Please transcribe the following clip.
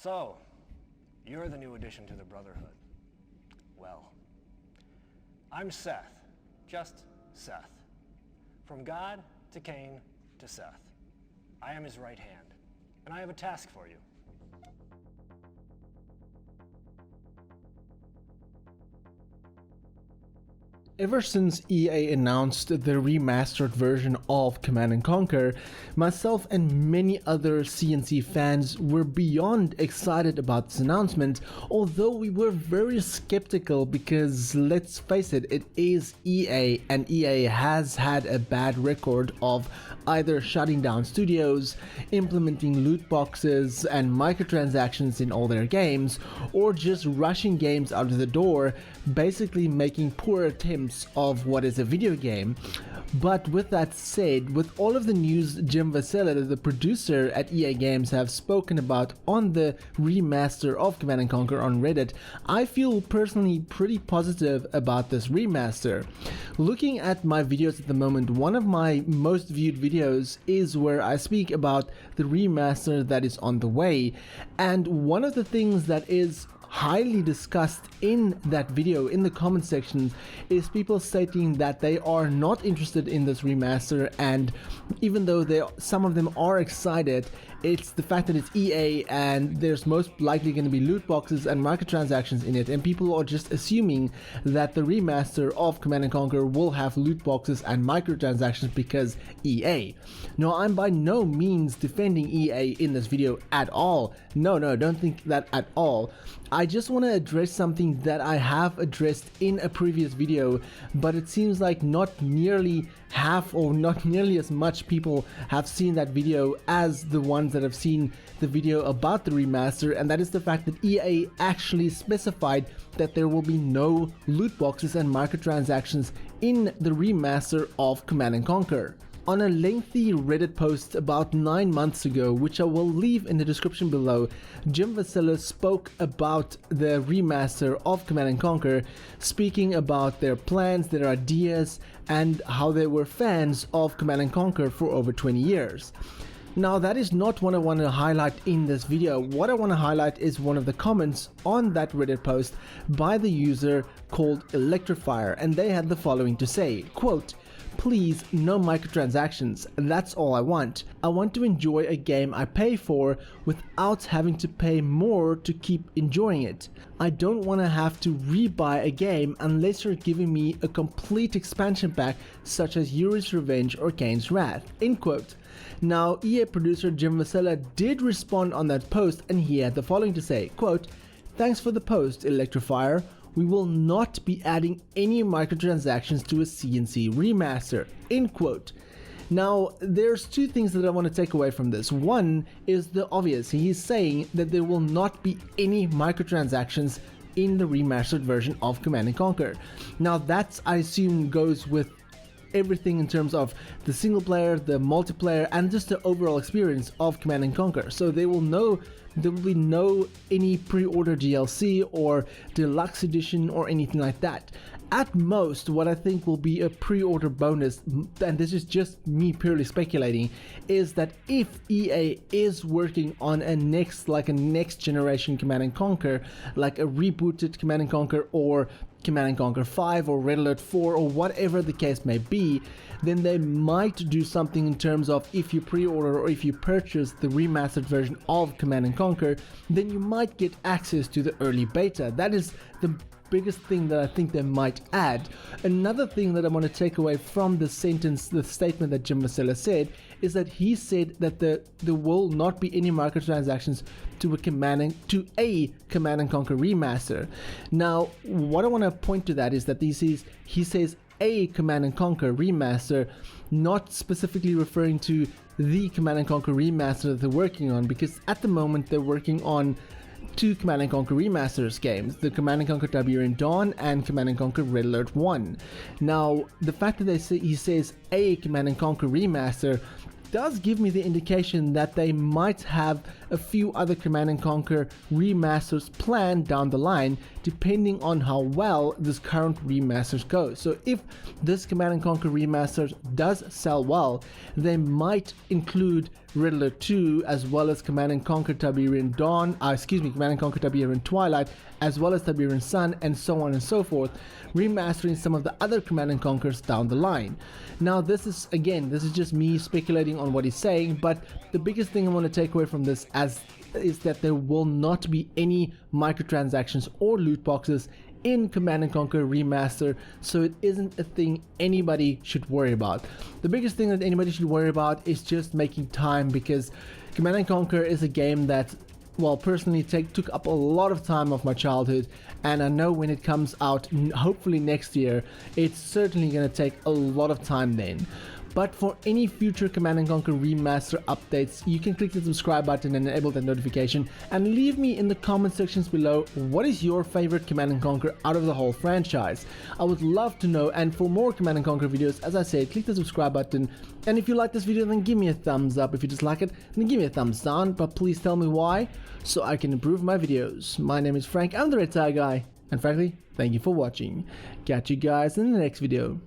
So, you're the new addition to the Brotherhood. Well, I'm Seth, just Seth. From God to Cain to Seth. I am his right hand, and I have a task for you. Ever since EA announced the remastered version of Command & Conquer, myself and many other CNC fans were beyond excited about this announcement, although we were very skeptical because, let's face it, it is EA, and EA has had a bad record of either shutting down studios, implementing loot boxes and microtransactions in all their games, or just rushing games out of the door, basically making poor attempts of what is a video game. But with that said, with all of the news Jim Vasella, the producer at EA Games, have spoken about on the remaster of Command & Conquer on Reddit, I feel personally pretty positive about this remaster. Looking at my videos at the moment, one of my most viewed videos is where I speak about the remaster that is on the way, and one of the things that is highly discussed in that video in the comment section is people stating that they are not interested in this remaster, and even though some of them are excited, it's the fact that it's EA and there's most likely going to be loot boxes and microtransactions in it, and people are just assuming that the remaster of Command & Conquer will have loot boxes and microtransactions because EA. No, I'm by no means defending EA in this video at all. No, don't think that at all. I just want to address something that I have addressed in a previous video, but it seems like not nearly half or not nearly as much people have seen that video as the ones that have seen the video about the remaster, and that is the fact that EA actually specified that there will be no loot boxes and microtransactions in the remaster of Command & Conquer. On a lengthy Reddit post about 9 months ago, which I will leave in the description below, Jim Vasella spoke about the remaster of Command & Conquer, speaking about their plans, their ideas, and how they were fans of Command & Conquer for over 20 years. Now, that is not what I want to highlight in this video. What I want to highlight is one of the comments on that Reddit post by the user called Electrifier, and they had the following to say, quote, "Please, no microtransactions, that's all I want. I want to enjoy a game I pay for without having to pay more to keep enjoying it. I don't want to have to rebuy a game unless you're giving me a complete expansion pack such as Yuri's Revenge or Kane's Wrath." End quote. Now, EA producer Jim Vasella did respond on that post, and he had the following to say, quote, "Thanks for the post, Electrifier. We will not be adding any microtransactions to a CNC remaster." End quote. Now, there's two things that I want to take away from this. One is the obvious. He's saying that there will not be any microtransactions in the remastered version of Command & Conquer. Now, that, I assume, goes with everything in terms of the single player, the multiplayer, and just the overall experience of Command & Conquer. So there will be no any pre-order DLC or deluxe edition or anything like that. At most, what I think will be a pre-order bonus, and this is just me purely speculating, is that if EA is working on a next generation Command & Conquer, like a rebooted Command & Conquer or Command & Conquer 5 or Red Alert 4 or whatever the case may be, then they might do something in terms of if you pre-order or if you purchase the remastered version of Command & Conquer, then you might get access to the early beta. That is the biggest thing that I think they might add. Another thing that I want to take away from the statement that Jim Vasella said, is that he said that there will not be any microtransactions to a Command & Conquer remaster. Now, what I want to point to that is that he says a Command & Conquer remaster, not specifically referring to the Command & Conquer remaster that they're working on, because at the moment they're working on two Command & Conquer remasters games, the Command & Conquer Tiberian Dawn and Command & Conquer Red Alert 1. Now, the fact that he says a Command & Conquer remaster does give me the indication that they might have a few other Command & Conquer remasters planned down the line, depending on how well this current remasters goes. So if this Command & Conquer remasters does sell well, they might include Riddler 2, as well as Command & Conquer Tiberian Dawn, Command & Conquer Tiberian Twilight, as well as Tiberian Sun, and so on and so forth, remastering some of the other Command & Conquers down the line. Now this is just me speculating on what he's saying, but the biggest thing I want to take away from this is that there will not be any microtransactions or loot boxes in Command & Conquer Remaster, so it isn't a thing anybody should worry about. The biggest thing that anybody should worry about is just making time, because Command & Conquer is a game that, well, personally took up a lot of time of my childhood, and I know when it comes out, hopefully next year, it's certainly going to take a lot of time then. But for any future Command & Conquer Remaster updates, you can click the subscribe button and enable that notification, and leave me in the comment sections below what is your favorite Command & Conquer out of the whole franchise. I would love to know, and for more Command & Conquer videos, as I said, click the subscribe button, and if you like this video then give me a thumbs up. If you dislike it, then give me a thumbs down, but please tell me why, so I can improve my videos. My name is Frank, I'm the Red Tie Guy, and frankly, thank you for watching. Catch you guys in the next video.